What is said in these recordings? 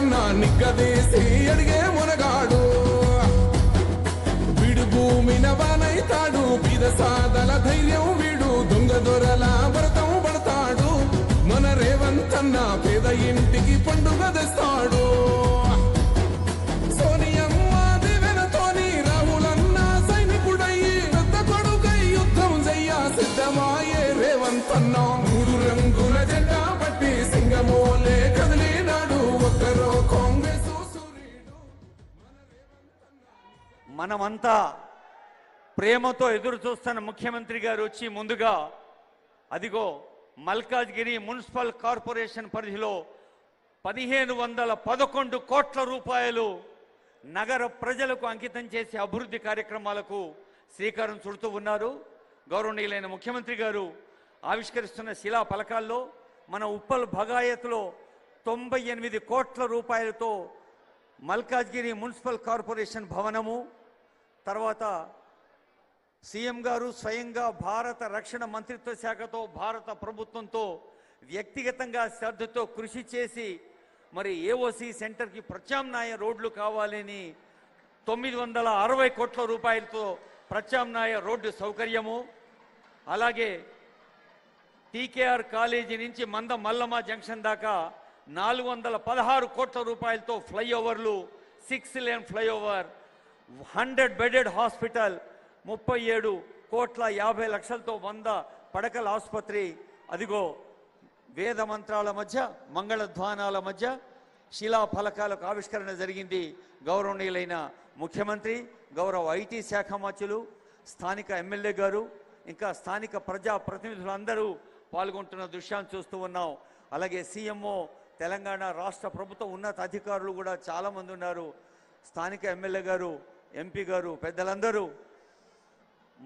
రేవంతన్న నిగ్గదీసి అడిగే మునగాడు వీడు భూమిన బానైతాడు బీద సాదల ధైర్యం వీడు దొంగ దొరల భరతం పడతాడు మన రేవంతన్న పేద ఇంటికి పండుగ తెస్తాడు సోనియమ్మ దివెనతోని రాహులన్న సైనికుడయ్యి పెద్ద కొడుకై యుద్ధం చెయ్య సిద్ధమాయే రేవంతన్న మూడు రంగుల జెండా పట్టి సింగమోలే కదిలినాడు ఒక్కరో కాంగ్రెస్ సూర్యుడు మనమంతా ప్రేమతో ఎదురు చూస్తున్న ముఖ్యమంత్రి గారు వచ్చి ముందుగా అదిగో మల్కాజ్గిరి మున్సిపల్ కార్పొరేషన్ పరిధిలో 1511 కోట్ల రూపాయలు నగర ప్రజలకు అంకితం చేసే అభివృద్ధి కార్యక్రమాలకు శ్రీకారం చుడుతూ ఉన్నారు. గౌరవనీయులైన ముఖ్యమంత్రి గారు ఆవిష్కరిస్తున్న శిలా ఫలకాల్లో మన ఉప్పల్ భగాయత్లో 98 కోట్ల రూపాయలతో మల్కాజ్గిరి మున్సిపల్ కార్పొరేషన్ భవనము, తర్వాత సీఎం గారు స్వయంగా భారత రక్షణ మంత్రిత్వ శాఖతో భారత ప్రభుత్వంతో వ్యక్తిగతంగా శ్రద్ధతో కృషి చేసి మరి ఏఓసి సెంటర్కి ప్రత్యామ్నాయ రోడ్లు కావాలని 960 కోట్ల రూపాయలతో ప్రత్యామ్నాయ రోడ్డు సౌకర్యము, అలాగే టీకేఆర్ కాలేజీ నుంచి మంద మల్లమ్మ జంక్షన్ దాకా 416 కోట్ల రూపాయలతో ఫ్లైఓవర్లు, 6 లేన్ ఫ్లైఓవర్, 100 బెడెడ్ హాస్పిటల్, 37 కోట్ల 50 లక్షలతో 100 పడకల ఆసుపత్రి, అదిగో వేద మంత్రాల మధ్య మంగళధ్వానాల మధ్య శిలా ఫలకాలకు ఆవిష్కరణ జరిగింది. గౌరవనీయులైన ముఖ్యమంత్రి, గౌరవ ఐటీ శాఖ మంత్రులు, స్థానిక ఎమ్మెల్యే గారు, ఇంకా స్థానిక ప్రజా ప్రతినిధులందరూ పాల్గొంటున్న దృశ్యాన్ని చూస్తూ ఉన్నాం. అలాగే సీఎంఓ, తెలంగాణ రాష్ట్ర ప్రభుత్వ ఉన్నత అధికారులు కూడా చాలామంది ఉన్నారు. స్థానిక ఎమ్మెల్యే గారు, ఎంపీ గారు, పెద్దలందరూ.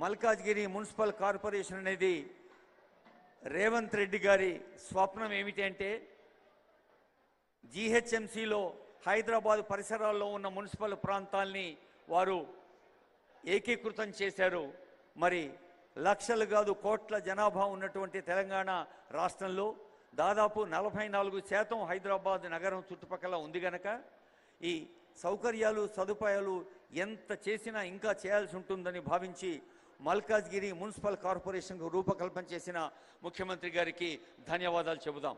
మల్కాజ్గిరి మున్సిపల్ కార్పొరేషన్ అనేది రేవంత్ రెడ్డి గారి స్వప్నం ఏమిటి అంటే జీహెచ్ఎంసీలో హైదరాబాద్ పరిసరాల్లో ఉన్న మున్సిపల్ ప్రాంతాల్ని వారు ఏకీకృతం చేశారు. మరి లక్షలు కాదు కోట్ల జనాభా ఉన్నటువంటి తెలంగాణ రాష్ట్రంలో దాదాపు 44% హైదరాబాద్ నగరం చుట్టుపక్కల ఉంది గనక ఈ సౌకర్యాలు సదుపాయాలు ఎంత చేసినా ఇంకా చేయాల్సి ఉంటుందని భావించి మల్కాజ్గిరి మున్సిపల్ కార్పొరేషన్కు రూపకల్పన చేసిన ముఖ్యమంత్రి గారికి ధన్యవాదాలు చెబుదాం.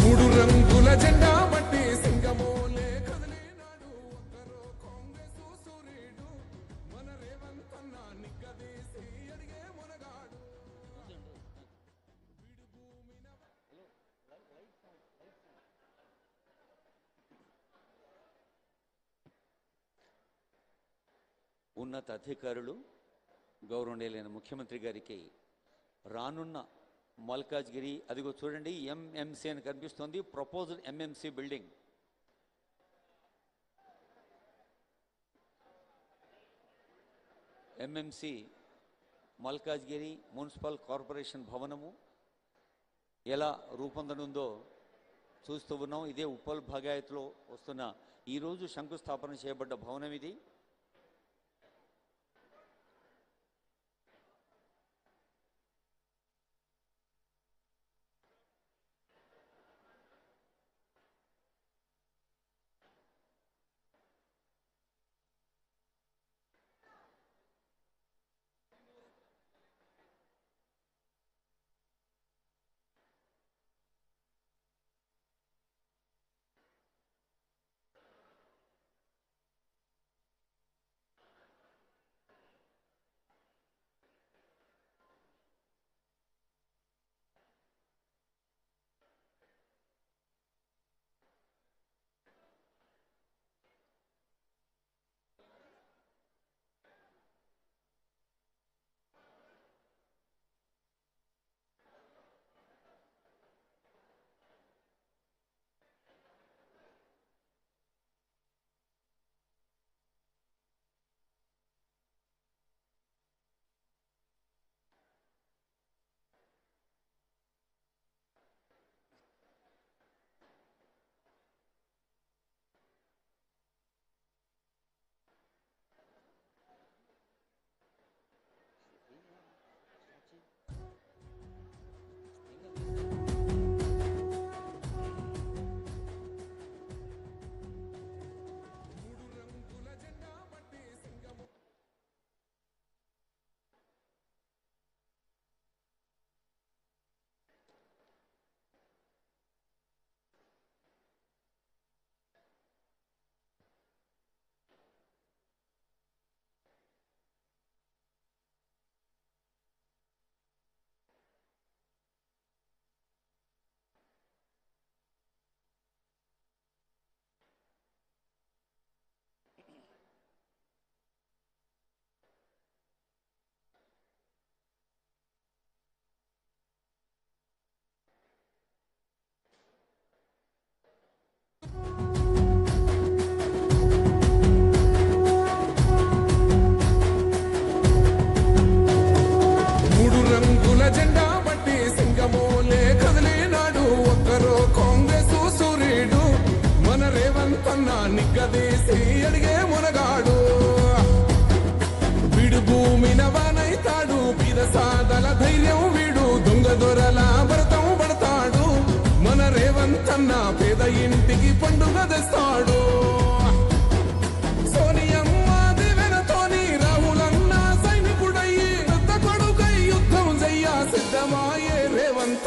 మూడు రంగుల జెండా పట్టి సింగమోలే కదిలినాడు ఒక్కరో కాంగ్రెస్ సూర్యుడు మన రేవంతన్న నిగ్గదీసి అడిగే మునగాడు ఉన్నత అధికారులు, గౌరవనీయులైన ముఖ్యమంత్రి గారికి రానున్న మల్కాజ్గిరి, అదిగో చూడండి ఎంఎంసీ అని కనిపిస్తోంది, proposed MMC building. MMC Malkajgiri municipal corporation భవనము ఎలా రూపొందనుందో చూస్తూ ఉన్నాం. ఇదే ఉప్పల్ భగాయత్లో వస్తున్న ఈరోజు శంకుస్థాపన చేయబడ్డ భవనం ఇది.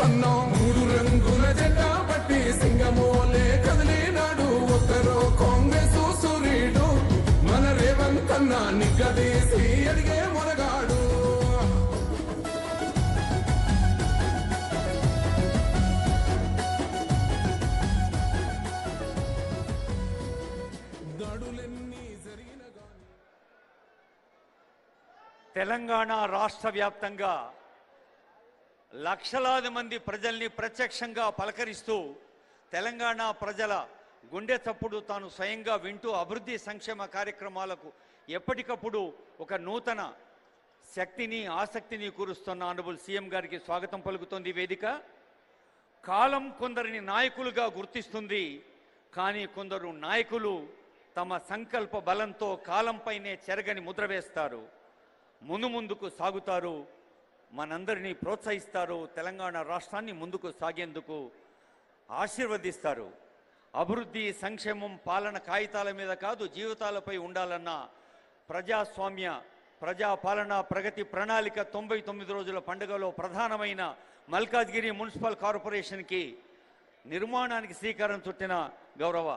అన్నాం. మూడు రంగుల జెండా పట్టి సింగమోలే కదిలినాడు ఒక్కరో కాంగ్రెస్ సూర్యుడు. మన రేవంత్ అన్న నిగ్గదీసి అడిగే మొనగాడు. తెలంగాణ రాష్ట్ర వ్యాప్తంగా లక్షలాది మంది ప్రజల్ని ప్రత్యక్షంగా పలకరిస్తూ తెలంగాణ ప్రజల గుండె చప్పుడు తాను స్వయంగా వింటూ అభివృద్ధి సంక్షేమ కార్యక్రమాలకు ఎప్పటికప్పుడు ఒక నూతన శక్తిని ఆసక్తిని కూరుస్తున్న ఆనరబుల్ సీఎం గారికి స్వాగతం పలుకుతోంది వేదిక. కాలం కొందరిని నాయకులుగా గుర్తిస్తుంది, కానీ కొందరు నాయకులు తమ సంకల్ప బలంతో కాలంపైనే చెరగని ముద్ర వేస్తారు, ముందుకు సాగుతారు, మనందరినీ ప్రోత్సహిస్తారు, తెలంగాణ రాష్ట్రాన్ని ముందుకు సాగేందుకు ఆశీర్వదిస్తారు. అభివృద్ధి సంక్షేమం పాలన కాగితాల మీద కాదు జీవితాలపై ఉండాలన్న ప్రజాస్వామ్య ప్రజాపాలన ప్రగతి ప్రణాళిక 99 రోజుల పండుగలో ప్రధానమైన మల్కాజ్గిరి మున్సిపల్ కార్పొరేషన్కి నిర్మాణానికి శ్రీకారం చుట్టిన గౌరవ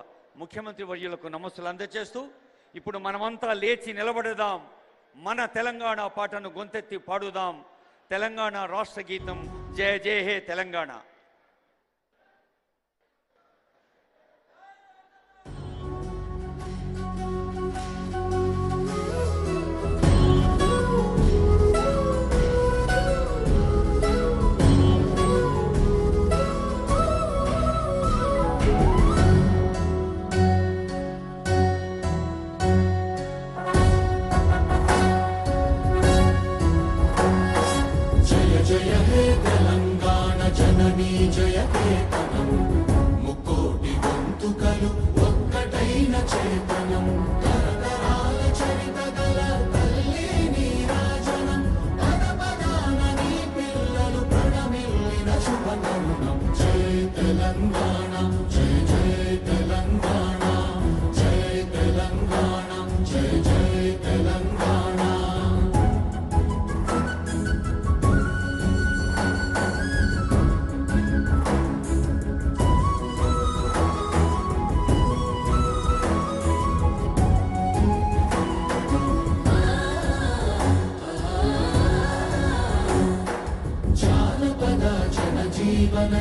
ముఖ్యమంత్రి వర్యులకు నమస్సులు అందజేస్తూ ఇప్పుడు మనమంతా లేచి నిలబడదాం, మన తెలంగాణ పాటను గొంతెత్తి పాడుదాం. తెలంగాణ రాష్ట్ర గీతం జయ జయ హే తెలంగాణ. జయ హే తెలంగాణ జననీ జయ కేతనం, ముక్కోటి గొంతుకలు ఒక్కటైన చేతనం, తరతరాల చరిత గల తల్లి నీరాజనం, పదపదాన నీ పిల్లలు ప్రణమిల్లిన శుభతరుణం. జయ తెలంగాణ జయ జయ తెలంగాణ, జయ తెలంగాణ జయ జయ తెలంగాణ. జీవన